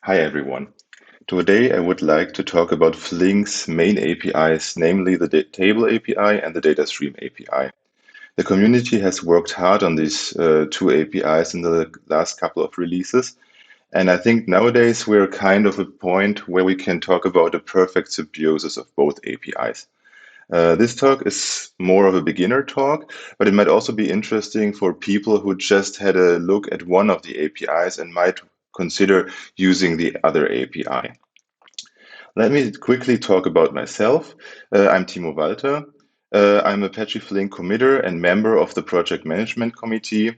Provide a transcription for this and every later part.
Hi everyone. Today I would like to talk about Flink's main APIs, namely the Table API and the DataStream API. The community has worked hard on these two APIs in the last couple of releases, and I think nowadays we're kind of a point where we can talk about a perfect symbiosis of both APIs. This talk is more of a beginner talk, but it might also be interesting for people who just had a look at one of the APIs and might consider using the other API. Let me quickly talk about myself. I'm Timo Walter. I'm Apache Flink committer and member of the project management committee.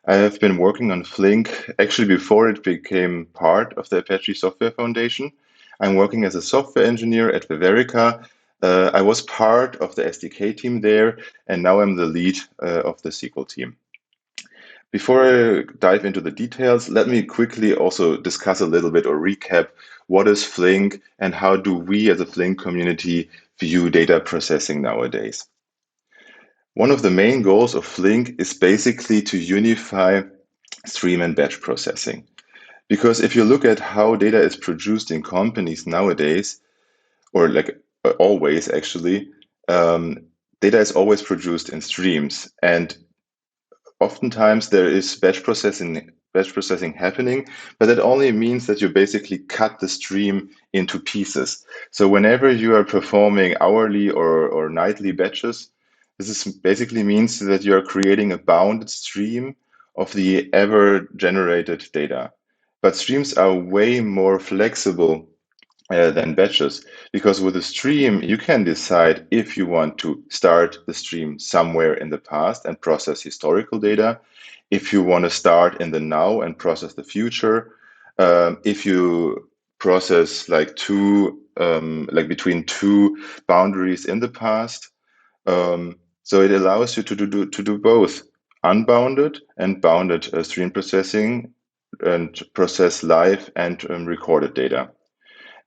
I have been working on Flink actually before it became part of the Apache Software Foundation. I'm working as a software engineer at Bavarica. I was part of the SDK team there, and now I'm the lead of the SQL team. Before I dive into the details, let me quickly also discuss a little bit or recap what is Flink and how do we as a Flink community view data processing nowadays. One of the main goals of Flink is basically to unify stream and batch processing. Because if you look at how data is produced in companies nowadays, or like always actually, data is always produced in streams. And oftentimes there is batch processing happening, but that only means that you basically cut the stream into pieces. So whenever you are performing hourly or nightly batches, this is basically means that you are creating a bounded stream of the ever generated data. But streams are way more flexible than batches. Because with a stream, you can decide if you want to start the stream somewhere in the past and process historical data, if you want to start in the now and process the future, if you process like between two boundaries in the past. So it allows you to do both unbounded and bounded stream processing and process live and recorded data.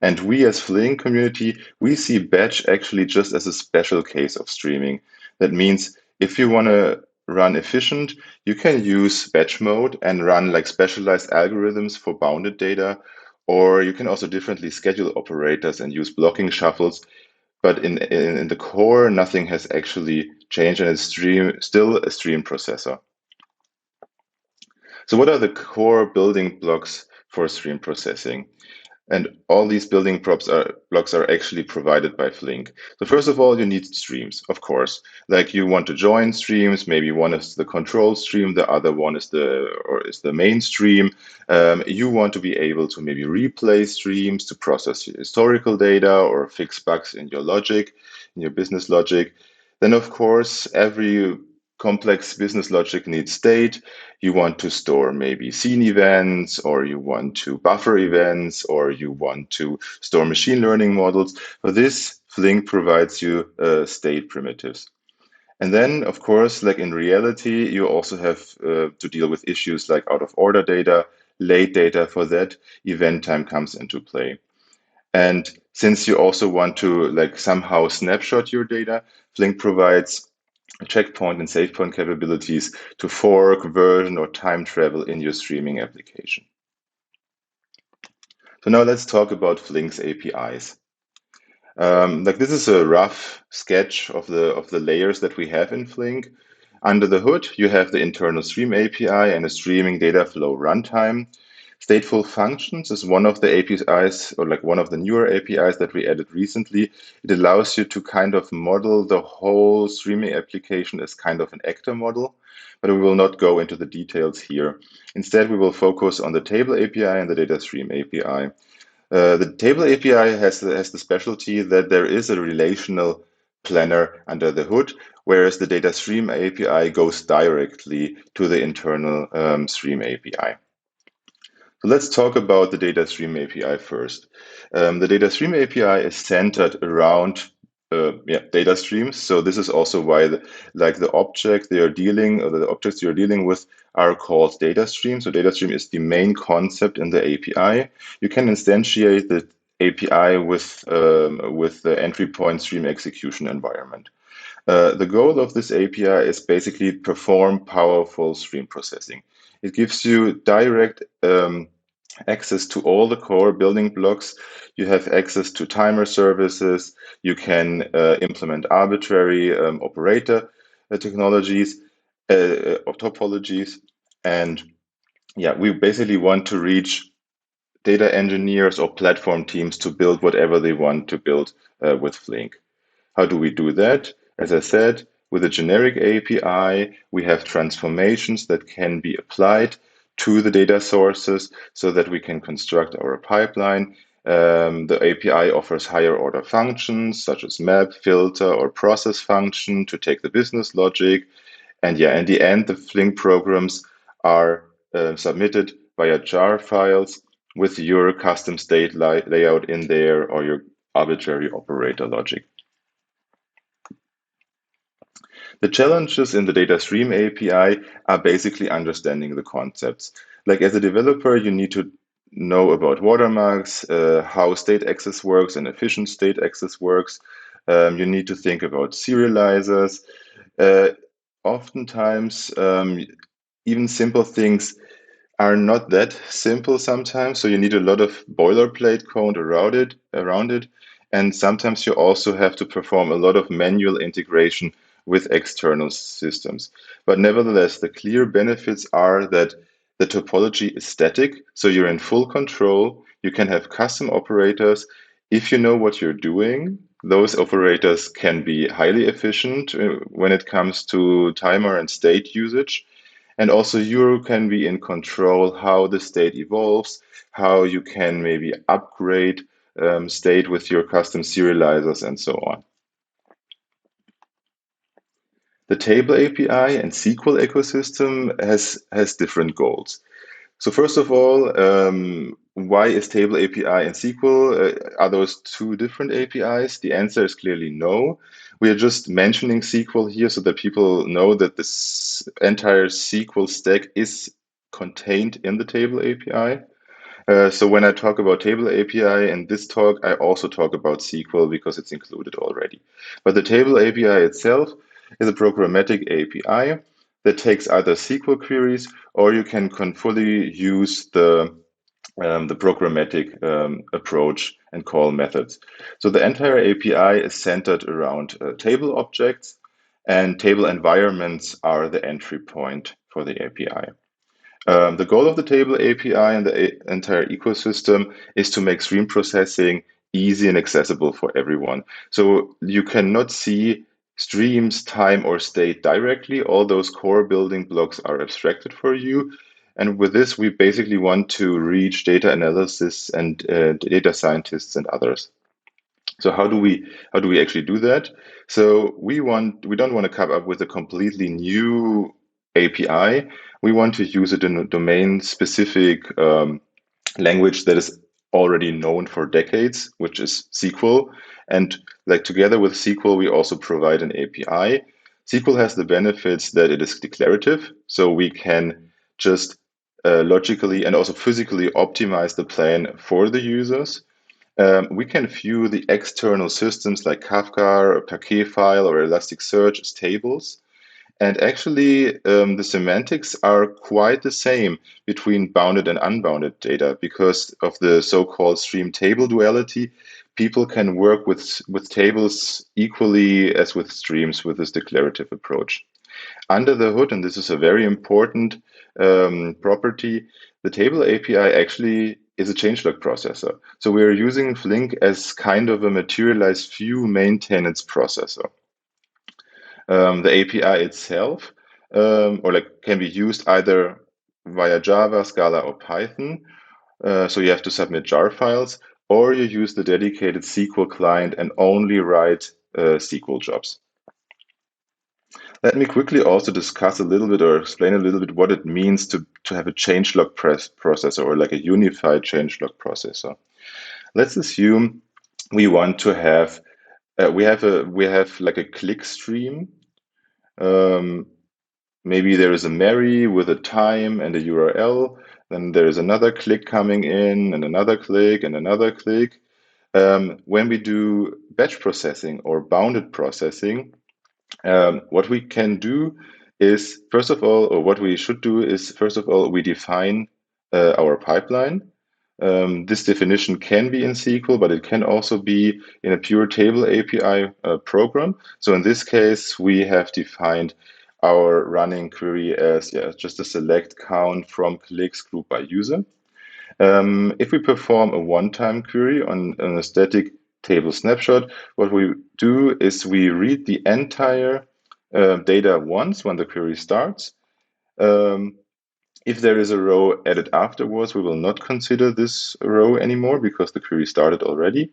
And we as Flink community, we see batch actually just as a special case of streaming. That means if you want to run efficient, you can use batch mode and run like specialized algorithms for bounded data, or you can also differently schedule operators and use blocking shuffles. But in the core, nothing has actually changed and it's still a stream processor. So what are the core building blocks for stream processing? And all these building blocks are actually provided by Flink. So first of all, you need streams, of course. Like you want to join streams. Maybe one is the control stream, the other one is the main stream. You want to be able to maybe replay streams to process your historical data or fix bugs in your logic, in your business logic. Then, of course, every complex business logic needs state. You want to store maybe scene events, or you want to buffer events, or you want to store machine learning models. For this, Flink provides you state primitives. And then, of course, like in reality, you also have to deal with issues like out of order data, late data. For that, event time comes into play. And since you also want to like somehow snapshot your data, Flink provides checkpoint and save point capabilities to fork, version, or time travel in your streaming application. So now let's talk about Flink's APIs. Like this is a rough sketch of the layers that we have in Flink. Under the hood, you have the internal stream API and a streaming data flow runtime. Stateful functions is one of the APIs, or like one of the newer APIs that we added recently. It allows you to kind of model the whole streaming application as kind of an actor model, but we will not go into the details here. Instead, we will focus on the table API and the DataStream API. The table API has the specialty that there is a relational planner under the hood, whereas the DataStream API goes directly to the internal stream API. So let's talk about the DataStream API first. The DataStream API is centered around data streams. So this is also why the objects you're dealing with are called data streams. So data stream is the main concept in the API. You can instantiate the API with the entry point stream execution environment. The goal of this API is basically perform powerful stream processing. It gives you direct access to all the core building blocks. You have access to timer services. You can implement arbitrary operator technologies or topologies. And yeah, we basically want to reach data engineers or platform teams to build whatever they want to build with Flink. How do we do that? As I said, with a generic API, we have transformations that can be applied to the data sources so that we can construct our pipeline. The API offers higher order functions such as map, filter, or process function to take the business logic. And yeah, in the end, the Flink programs are submitted via jar files with your custom state layout in there or your arbitrary operator logic. The challenges in the DataStream API are basically understanding the concepts. Like as a developer, you need to know about watermarks, how state access works and efficient state access works. You need to think about serializers. Uh, Oftentimes, even simple things are not that simple sometimes. So you need a lot of boilerplate code around it. And sometimes you also have to perform a lot of manual integration with external systems. But nevertheless, the clear benefits are that the topology is static, so you're in full control. You can have custom operators. If you know what you're doing, those operators can be highly efficient when it comes to timer and state usage. And also you can be in control how the state evolves, how you can maybe upgrade state with your custom serializers and so on. The table API and SQL ecosystem has different goals. So first of all, why is Table API and SQL? Are those two different APIs? The answer is clearly no. We are just mentioning SQL here so that people know that this entire SQL stack is contained in the Table API. So when I talk about Table API in this talk, I also talk about SQL because it's included already. But the Table API itself is a programmatic API that takes either SQL queries or you can fully use the programmatic approach and call methods. So the entire API is centered around table objects, and table environments are the entry point for the API. The goal of the Table API and the entire ecosystem is to make stream processing easy and accessible for everyone. So you cannot see streams, time, or state directly. All those core building blocks are abstracted for you. And with this, we basically want to reach data analysis and data scientists and others. So how do we actually do that? So we don't want to come up with a completely new API. We want to use it in a domain specific language that is already known for decades, which is SQL. And like together with SQL, we also provide an API. SQL has the benefits that it is declarative, so we can just logically and also physically optimize the plan for the users. We can view the external systems like Kafka or Parquet or Elasticsearch as tables. And actually, the semantics are quite the same between bounded and unbounded data because of the so-called stream table duality. People can work with tables equally as with streams with this declarative approach. Under the hood, and this is a very important property, the table API actually is a changelog processor. So we are using Flink as kind of a materialized view maintenance processor. The API itself, or like can be used either via Java, Scala, or Python. So you have to submit jar files, or you use the dedicated SQL client and only write SQL jobs. Let me quickly also discuss a little bit or explain a little bit what it means to have a changelog processor or like a unified changelog processor. Let's assume we want to have we have like a click stream. Um, Maybe there is a Mary with a time and a URL. Then there is another click coming in and another click and another click. When we do batch processing or bounded processing, what we can do is, first of all, or what we should do is, first of all, we define our pipeline. This definition can be in SQL, but it can also be in a pure table API program. So in this case, we have defined our running query as just a select count from clicks grouped by user. If we perform a one-time query on a static table snapshot, what we do is we read the entire data once when the query starts. Um, if there is a row added afterwards, we will not consider this row anymore because the query started already.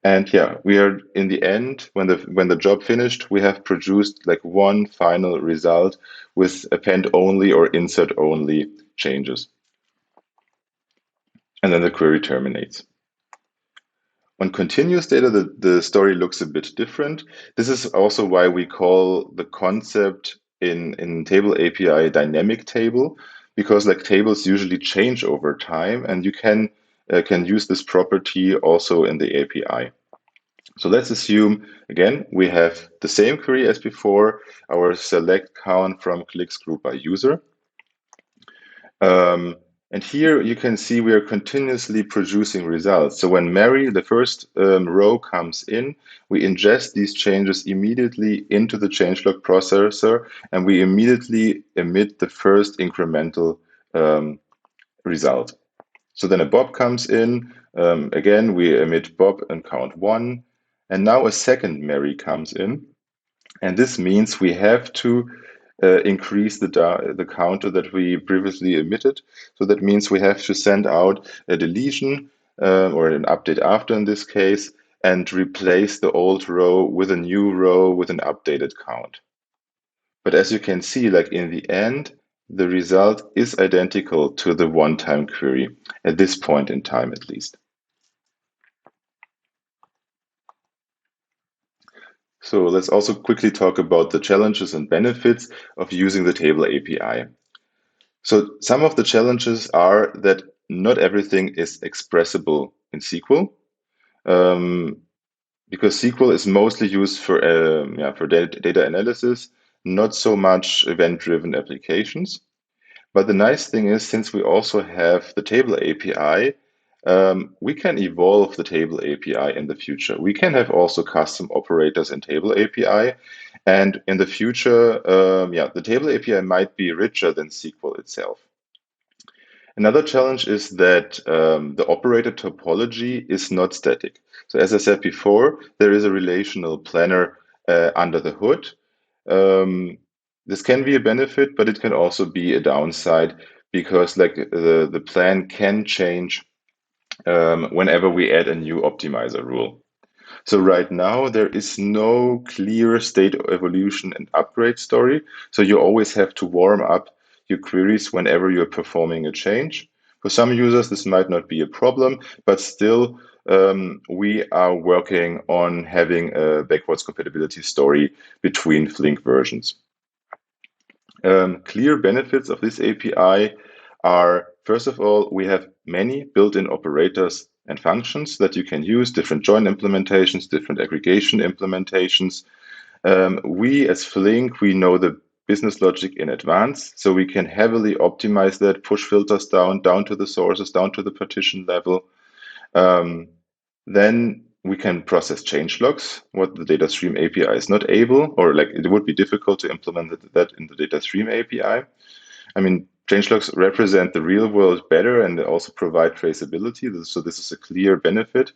And yeah, we are in the end, when the job finished, we have produced like one final result with append only or insert only changes. And then the query terminates. On continuous data, the story looks a bit different. This is also why we call the concept in table API dynamic table, because like tables usually change over time, and you can use this property also in the API. So let's assume, again, we have the same query as before, our select count from clicks group by user. And here you can see we are continuously producing results. So when Mary, the first row comes in, we ingest these changes immediately into the changelog processor, and we immediately emit the first incremental result. So then a Bob comes in. Again, we emit Bob and count 1. And now a second Mary comes in. And this means we have to increase the counter that we previously emitted. So that means we have to send out a deletion or an update after in this case, and replace the old row with a new row with an updated count. But as you can see, like in the end, the result is identical to the one-time query at this point in time, at least. So let's also quickly talk about the challenges and benefits of using the table API. So some of the challenges are that not everything is expressible in SQL, because SQL is mostly used for data analysis, not so much event-driven applications. But the nice thing is, since we also have the table API, we can evolve the table API in the future. We can have also custom operators in table API. And in the future, the table API might be richer than SQL itself. Another challenge is that the operator topology is not static. So as I said before, there is a relational planner under the hood. This can be a benefit, but it can also be a downside because like the plan can change whenever we add a new optimizer rule. So right now, there is no clear state evolution and upgrade story. So you always have to warm up your queries whenever you're performing a change. For some users, this might not be a problem, but still, we are working on having a backwards compatibility story between Flink versions. Clear benefits of this API are, first of all, we have many built-in operators and functions that you can use, different join implementations, different aggregation implementations. We as Flink, we know the business logic in advance, so we can heavily optimize that, push filters down to the sources, down to the partition level. Then we can process change logs, what the DataStream API is not able, or like it would be difficult to implement that in the DataStream API. I mean, changelogs represent the real world better and they also provide traceability. So this is a clear benefit.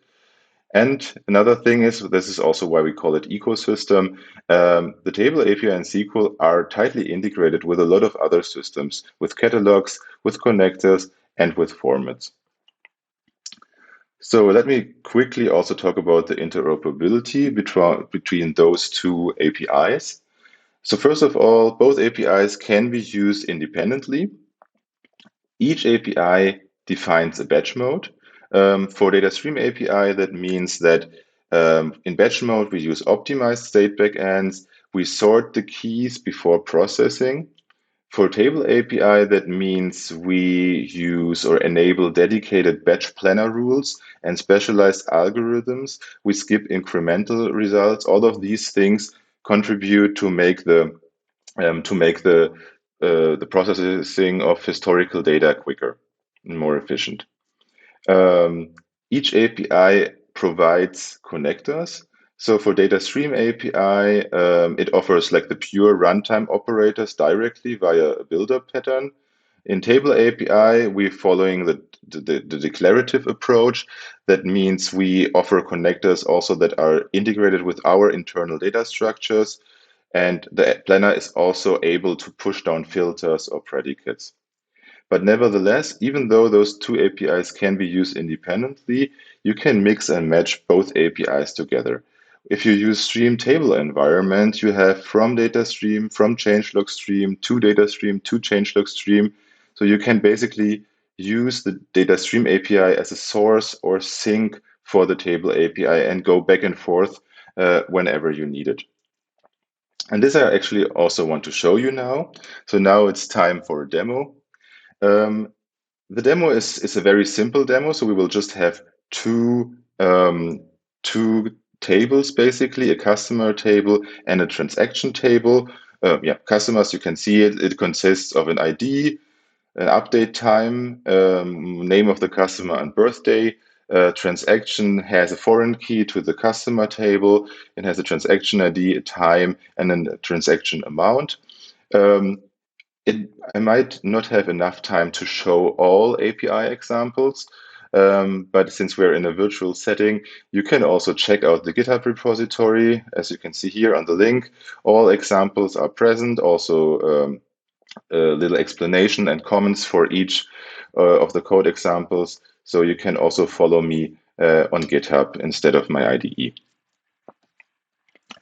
And another thing is, this is also why we call it ecosystem. The table API and SQL are tightly integrated with a lot of other systems, with catalogs, with connectors, and with formats. So let me quickly also talk about the interoperability between those two APIs. So first of all, both APIs can be used independently. Each API defines a batch mode. For DataStream API, that means that in batch mode, we use optimized state backends. We sort the keys before processing. For Table API, that means we use or enable dedicated batch planner rules and specialized algorithms. We skip incremental results. All of these things contribute to make the processing of historical data quicker and more efficient. Each API provides connectors. So for DataStream API, it offers like the pure runtime operators directly via a build-up pattern. In Table API, we're following the declarative approach. That means we offer connectors also that are integrated with our internal data structures, and the planner is also able to push down filters or predicates. But nevertheless, even though those two APIs can be used independently, you can mix and match both APIs together. If you use stream table environment, you have from DataStream, from changelog stream to DataStream to changelog stream. So you can basically use the DataStream API as a source or sink for the table API and go back and forth whenever you need it. And this I actually also want to show you now. So now it's time for a demo. Um, the demo is a very simple demo, so we will just have two tables, basically, a customer table and a transaction table. Yeah, customers, you can see it. It consists of an ID, an update time, name of the customer and birthday. Transaction has a foreign key to the customer table. It has a transaction ID, a time, and then a transaction amount. Um, I might not have enough time to show all API examples, but since we're in a virtual setting, you can also check out the GitHub repository. As you can see here on the link, all examples are present, also a little explanation and comments for each of the code examples. So you can also follow me on GitHub instead of my IDE.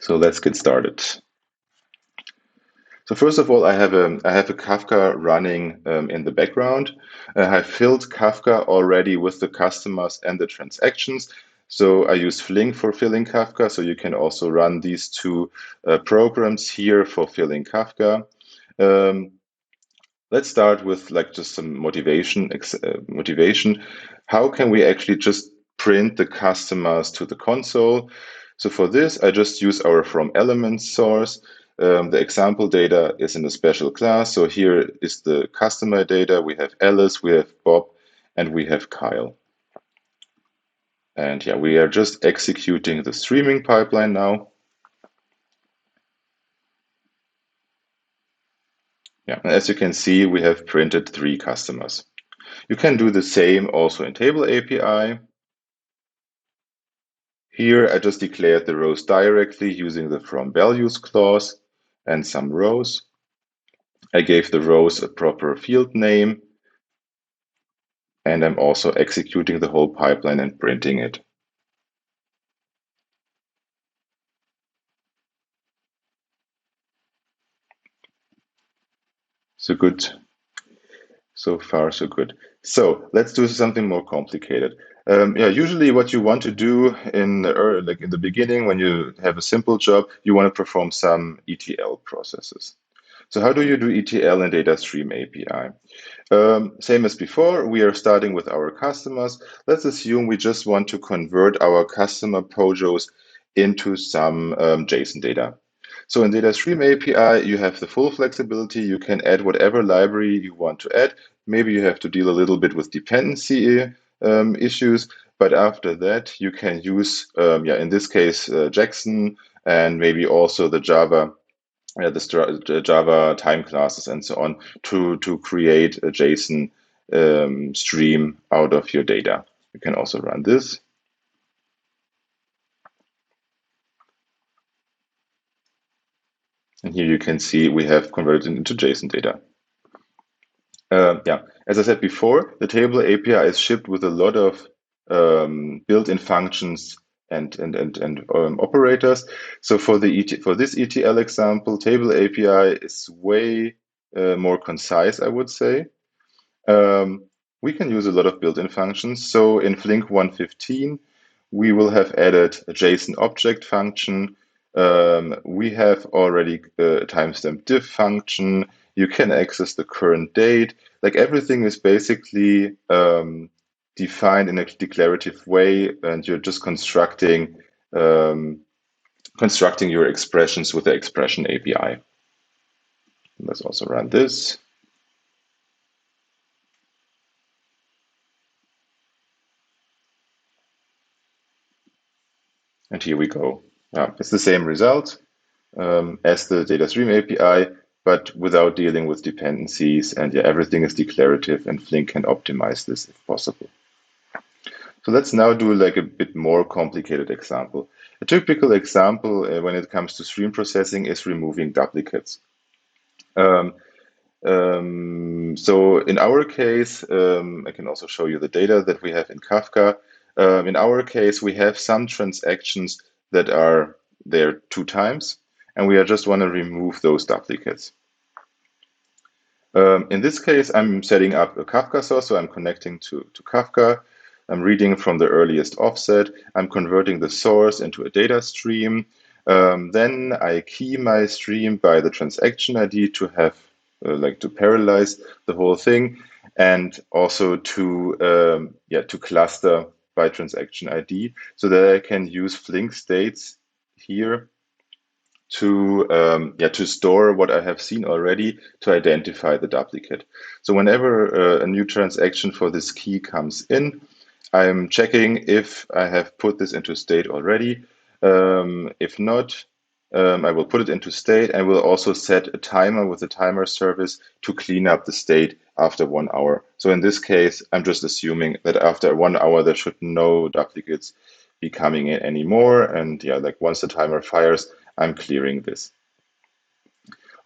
So let's get started. So first of all, I have a Kafka running in the background. I filled Kafka already with the customers and the transactions. So I use Flink for filling Kafka. So you can also run these two programs here for filling Kafka. Um, let's start with like just some motivation. How can we actually just print the customers to the console? So for this, I just use our from elements source. The example data is in a special class. So here is the customer data. We have Alice, we have Bob, and we have Kyle. And yeah, we are just executing the streaming pipeline now. Yeah, and as you can see, we have printed 3 customers. You can do the same also in Table API. Here, I just declared the rows directly using the from values clause and some rows. I gave the rows a proper field name, and I'm also executing the whole pipeline and printing it. So good. So far, so good. So let's do something more complicated. Yeah, usually what you want to do like in the beginning, when you have a simple job, you want to perform some ETL processes. So how do you do ETL in DataStream API? Same as before, we are starting with our customers. Let's assume we just want to convert our customer POJOs into some JSON data. So in DataStream API, you have the full flexibility. You can add whatever library you want to add. Maybe you have to deal a little bit with dependency issues, but after that, you can use, in this case, Jackson, and maybe also the Java time classes and so on to create a JSON stream out of your data. You can also run this. And here you can see we have converted into JSON data. As I said before, the table API is shipped with a lot of built-in functions and operators. So for this ETL example, table API is way more concise, I would say. We can use a lot of built-in functions. So in Flink 115, we will have added a JSON object function. We have already a timestamp diff function. You can access the current date. Like everything is basically defined in a declarative way, and you're just constructing your expressions with the expression API. Let's also run this. And here we go. It's the same result as the DataStream API, but without dealing with dependencies. And yeah, everything is declarative, and Flink can optimize this if possible. So let's now do like a bit more complicated example. A typical example when it comes to stream processing is removing duplicates. Um, so in our case, I can also show you the data that we have in Kafka. In our case, we have some transactions that are there 2 times, and we just want to remove those duplicates. In this case, I'm setting up a Kafka source, so I'm connecting to Kafka. I'm reading from the earliest offset. I'm converting the source into a data stream. Then I key my stream by the transaction ID to have to parallelize the whole thing, and also to cluster by transaction ID, so that I can use Flink states here to store what I have seen already to identify the duplicate. So whenever a new transaction for this key comes in, I'm checking if I have put this into state already. If not, I will put it into state, and will also set a timer with the timer service to clean up the state after 1 hour. So in this case, I'm just assuming that after 1 hour, there should no duplicates be coming in anymore. And yeah, like once the timer fires, I'm clearing this.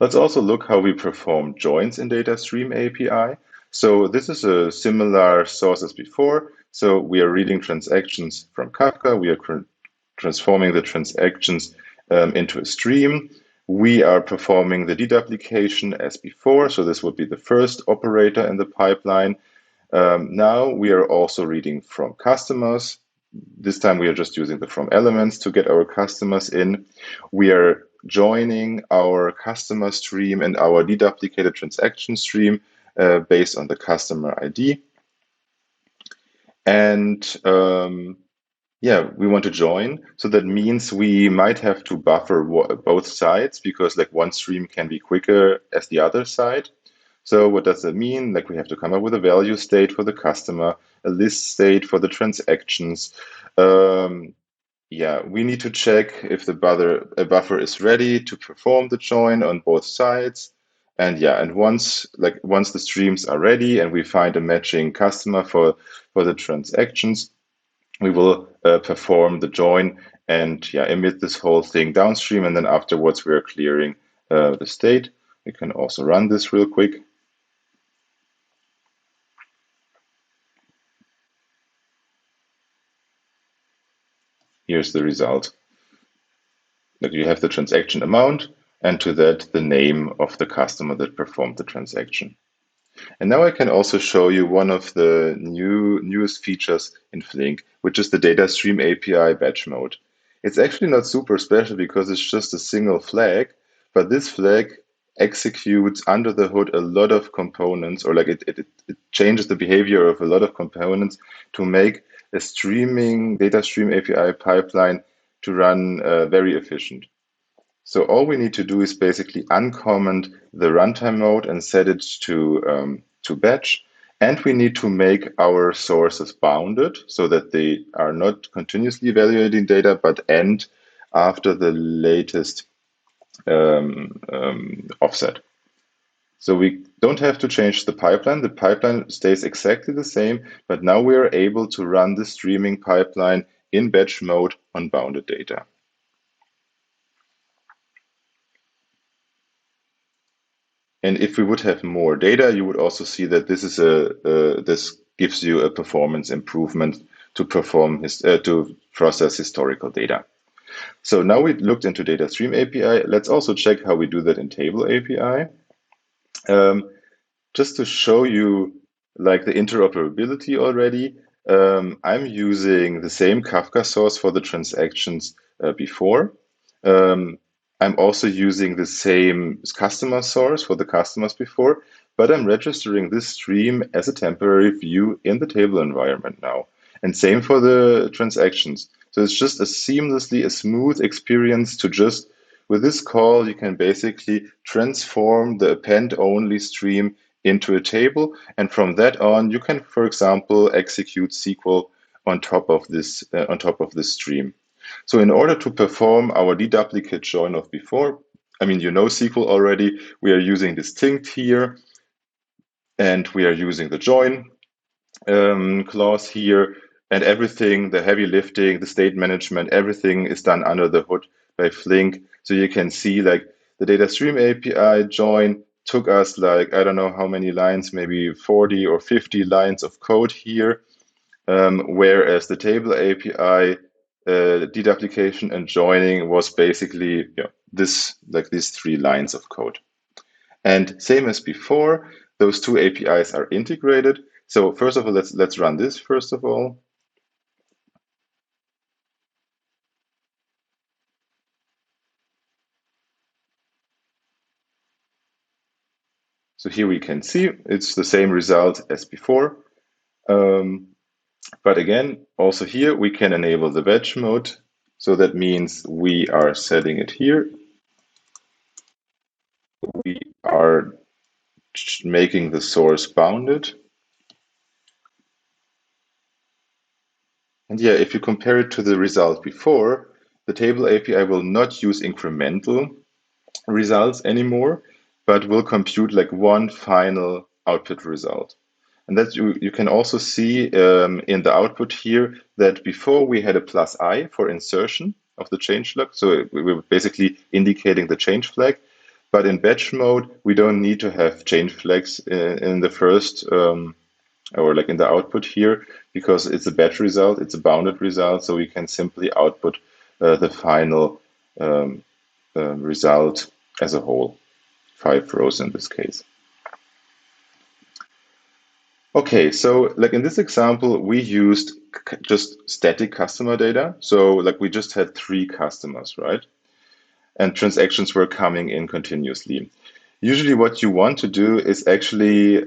Let's also look how we perform joins in DataStream API. So this is a similar source as before. So we are reading transactions from Kafka. We are transforming the transactions into a stream. We are performing the deduplication as before. So this would be the first operator in the pipeline. Now we are also reading from customers. This time we are just using the from elements to get our customers in. We are joining our customer stream and our deduplicated transaction stream based on the customer ID. And we want to join. So that means we might have to buffer both sides, because like one stream can be quicker as the other side. So what does that mean? Like we have to come up with a value state for the customer, a list state for the transactions. We need to check if the buffer is ready to perform the join on both sides. And once the streams are ready and we find a matching customer for the transactions, we will perform the join and emit this whole thing downstream. And then afterwards, we are clearing the state. We can also run this real quick. Here's the result. Like you have the transaction amount, and to that, the name of the customer that performed the transaction. And now I can also show you one of the newest features in Flink, which is the DataStream API batch mode. It's actually not super special because it's just a single flag, but this flag executes under the hood a lot of components, or like it changes the behavior of a lot of components to make a streaming DataStream API pipeline to run very efficient. So all we need to do is basically uncomment the runtime mode and set it to batch. And we need to make our sources bounded so that they are not continuously evaluating data, but end after the latest offset. So we don't have to change the pipeline. The pipeline stays exactly the same, but now we are able to run the streaming pipeline in batch mode on bounded data. And if we would have more data, you would also see that this is this gives you a performance improvement to to process historical data. So now we looked into DataStream API. Let's also check how we do that in Table API. Just to show you like the interoperability already, I'm using the same Kafka source for the transactions before. I'm also using the same customer source for the customers before, but I'm registering this stream as a temporary view in the table environment now. And same for the transactions. So it's just a smooth experience to just, with this call, you can basically transform the append-only stream into a table. And from that on, you can, for example, execute SQL on top of this stream. So in order to perform our deduplicate join of before, I mean, you know SQL already, we are using distinct here, and we are using the join clause here, and everything, the heavy lifting, the state management, everything is done under the hood by Flink. So you can see like the DataStream API join took us like, I don't know how many lines, maybe 40 or 50 lines of code here, whereas the table API deduplication and joining was basically this, like these 3 lines of code. And same as before, those 2 APIs are integrated. So first of all, let's run this first of all. So here we can see it's the same result as before. But again, also here we can enable the batch mode. So that means we are setting it here. We are making the source bounded. And yeah, if you compare it to the result before, the table API will not use incremental results anymore, but will compute like one final output result. And that you can also see in the output here that before we had a plus I for insertion of the changelog. So we were basically indicating the change flag. But in batch mode, we don't need to have change flags in the first or like in the output here, because it's a batch result, it's a bounded result. So we can simply output the final result as a whole, 5 rows in this case. Okay, so like in this example, we used just static customer data. So like we just had 3 customers, right? And transactions were coming in continuously. Usually what you want to do is actually,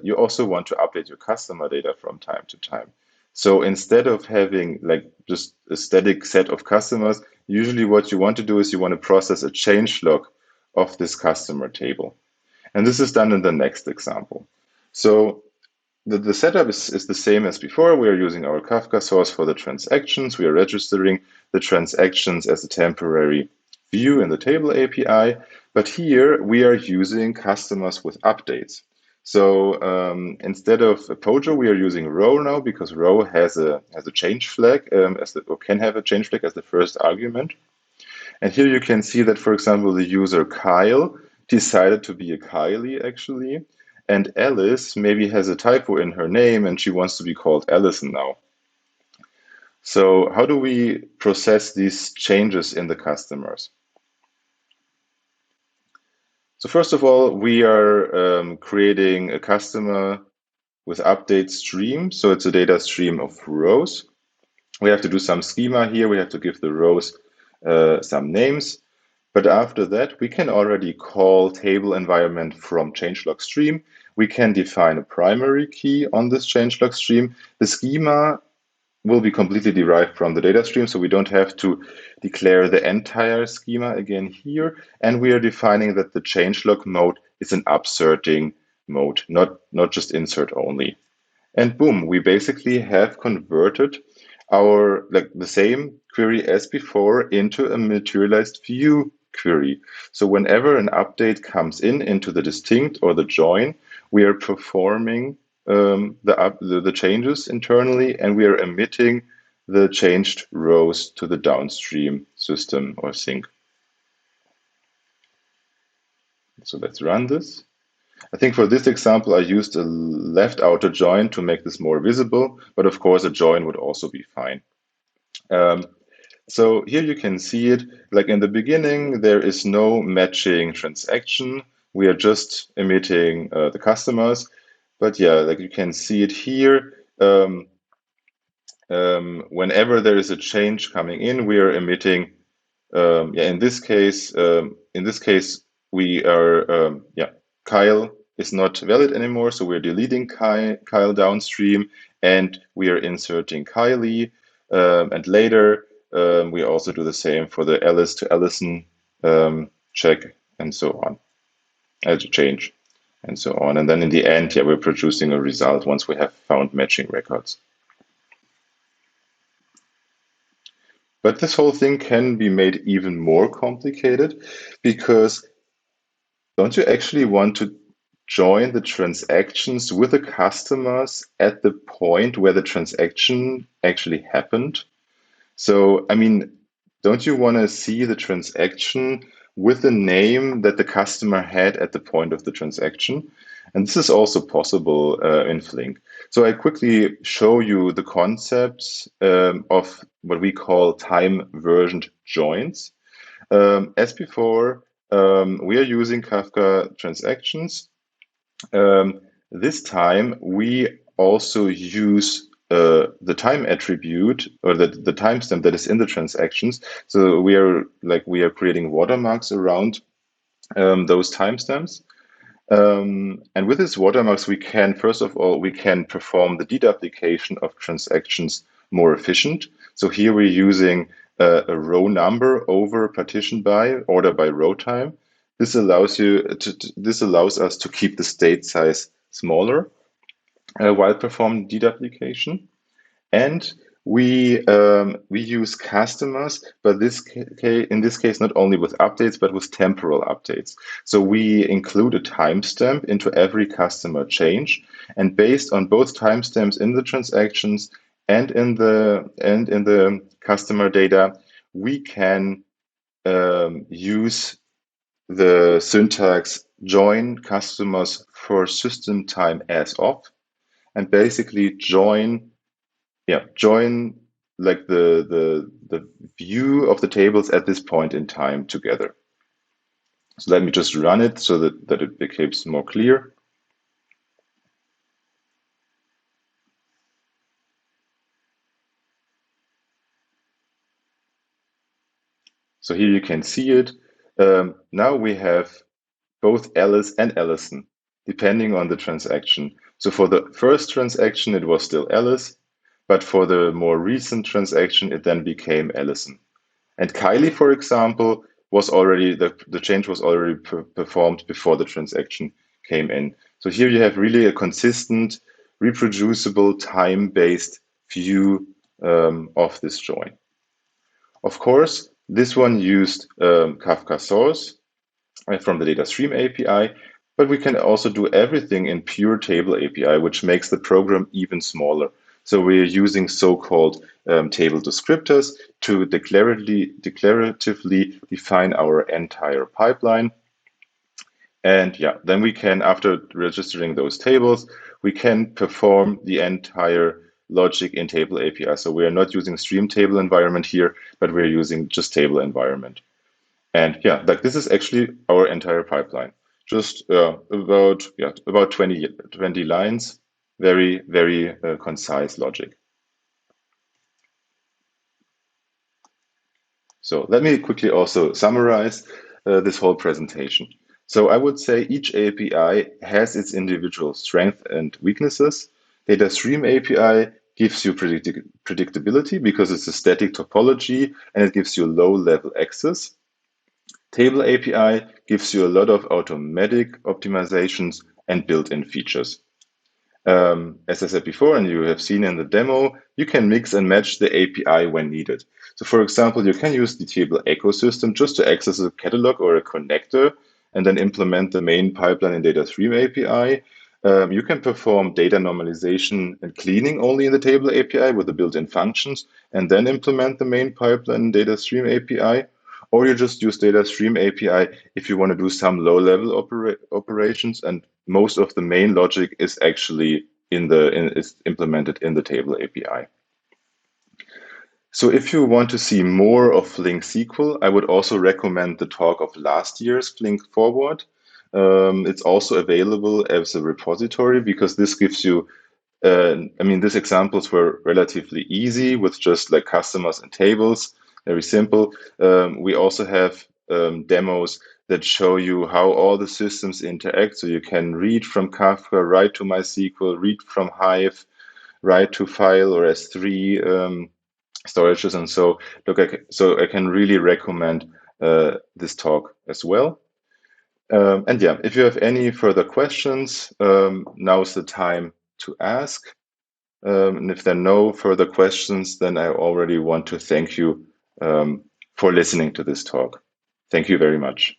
you also want to update your customer data from time to time. So instead of having like just a static set of customers, usually what you want to do is you want to process a changelog of this customer table. And this is done in the next example. So the setup is the same as before. We are using our Kafka source for the transactions. We are registering the transactions as a temporary view in the table API. But here we are using customers with updates. So instead of a pojo, we are using row now, because row has a change flag or can have a change flag as the first argument. And here you can see that, for example, the user Kyle decided to be a Kylie actually. And Alice maybe has a typo in her name and she wants to be called Allison now. So how do we process these changes in the customers? So first of all, we are creating a customer with update stream. So it's a data stream of rows. We have to do some schema here. We have to give the rows some names. But after that, we can already call table environment from changelog stream. We can define a primary key on this changelog stream. The schema will be completely derived from the data stream, so we don't have to declare the entire schema again here. And we are defining that the changelog mode is an upserting mode, not just insert only. And boom, we basically have converted our like the same query as before into a materialized view query. So whenever an update comes into the distinct or the join, we are performing the changes internally, and we are emitting the changed rows to the downstream system or sink. So let's run this. I think for this example, I used a left outer join to make this more visible, but of course a join would also be fine. So here you can see it, like in the beginning, there is no matching transaction. We are just emitting the customers. But yeah, like you can see it here, whenever there is a change coming in, we are emitting, in this case, we are, Kyle is not valid anymore, so we're deleting Kyle downstream, and we are inserting Kylie, and later we also do the same for the Alice to Allison check, and so on, as a change, and so on. And then in the end, we're producing a result once we have found matching records. But this whole thing can be made even more complicated because don't you actually want to join the transactions with the customers at the point where the transaction actually happened? So, I mean, don't you want to see the transaction with the name that the customer had at the point of the transaction? And this is also possible in Flink. So I quickly show you the concepts of what we call time versioned joins. As before, we are using Kafka transactions. Um, this time, we also use the time attribute or the timestamp that is in the transactions. So we are creating watermarks around those timestamps. And with these watermarks, we can, first of all, we can perform the deduplication of transactions more efficient. So here we're using a row number over partition by order by row time. This allows us to keep the state size smaller while performing deduplication. And we use customers, but in this case not only with updates but with temporal updates. So we include a timestamp into every customer change, and based on both timestamps in the transactions and in the customer data, we can use the syntax join customers for system time as of, and basically join like the view of the tables at this point in time together. So let me just run it so that it becomes more clear. So here you can see it. Now we have both Alice and Allison, depending on the transaction. So for the first transaction, it was still Alice, but for the more recent transaction, it then became Allison. And Kylie, for example, was already the change was already performed before the transaction came in. So here you have really a consistent, reproducible, time-based view of this join. Of course, this one used Kafka source from the DataStream API, but we can also do everything in pure table API, which makes the program even smaller. So we're using so-called table descriptors to declaratively define our entire pipeline. And yeah, then we can, after registering those tables, we can perform the entire logic in table API. So we are not using stream table environment here, but we're using just table environment. And yeah, like this is actually our entire pipeline. Just about 20 lines, very concise logic. So let me quickly also summarize this whole presentation. So I would say each API has its individual strengths and weaknesses. DataStream API gives you predictability because it's a static topology and it gives you low-level access. Table API gives you a lot of automatic optimizations and built-in features. As I said before, and you have seen in the demo, you can mix and match the API when needed. So for example, you can use the table ecosystem just to access a catalog or a connector and then implement the main pipeline in DataStream API. You can perform data normalization and cleaning only in the table API with the built-in functions and then implement the main pipeline in DataStream API. Or you just use DataStream API if you want to do some low-level operations, and most of the main logic is actually is implemented in the table API. So if you want to see more of Flink SQL, I would also recommend the talk of last year's Flink Forward. It's also available as a repository because this gives you these examples were relatively easy with just like customers and tables, very simple. We also have demos that show you how all the systems interact. So you can read from Kafka, write to MySQL, read from Hive, write to file or S3 storages. And so, so I can really recommend this talk as well. And yeah, if you have any further questions, now's the time to ask. And if there are no further questions, then I already want to thank you for listening to this talk. Thank you very much.